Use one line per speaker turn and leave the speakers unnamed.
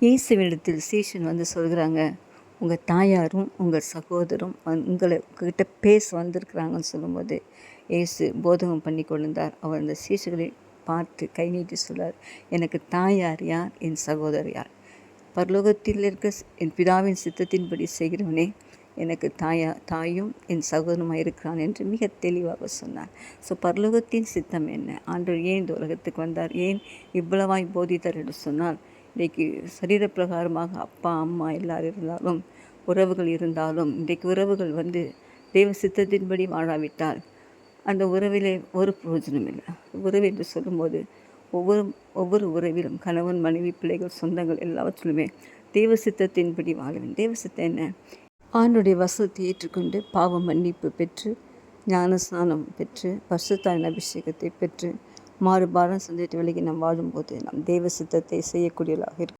இயேசுவினிடத்தில் சீஷன் வந்து சொல்கிறாங்க, உங்கள் தாயாரும் உங்கள் சகோதரும் உங்கள்கிட்ட பேச வந்திருக்கிறாங்கன்னு சொல்லும்போது இயேசு போதகம் பண்ணி கொண்டிருந்தார். அவர் அந்த சீஷர்களை பார்த்து கை நீட்டி சொல்றார், எனக்கு தாயார் யார், என் சகோதரர் யார்? பரலோகத்தில் இருக்க என் பிதாவின் சித்தத்தின்படி செய்கிறவனே எனக்கு தாயும் என் சகோதரனுமாக இருக்கிறான் என்று மிக தெளிவாக சொன்னார். ஸோ பரலோகத்தின் சித்தம் என்ன? ஆண்டவர் ஏன் இந்த உலகத்துக்கு வந்தார்? ஏன் இவ்வளவாய் போதித்தார் என்று சொன்னால், இன்றைக்கு சரீரப்பிரகாரமாக அப்பா அம்மா எல்லாரும் இருந்தாலும், உறவுகள் இருந்தாலும், இன்றைக்கு உறவுகள் தெய்வ சித்தத்தின்படி வாழாவிட்டால் அந்த உறவிலே ஒரு பிரயோஜனம் இல்லை. உறவு என்று சொல்லும்போது ஒவ்வொரு உறவிலும் கணவன் மனைவி பிள்ளைகள் சொந்தங்கள் எல்லாவற்றிலுமே தெய்வ சித்தத்தின்படி வாழ வேண்டும். தெய்வ சித்தம் என்ன? ஆண்டுடைய வசனத்தை ஏற்றுக்கொண்டு பாவ மன்னிப்பு பெற்று ஞானஸ்நானம் பெற்று பரிசுத்தாவின் அபிஷேகத்தை பெற்று மாறுபாடும் சந்தேகத்தை விலகி நாம் வாழும்போது நாம் தெய்வ சித்தத்தை செய்யக்கூடியவர்களாக இருக்கும்.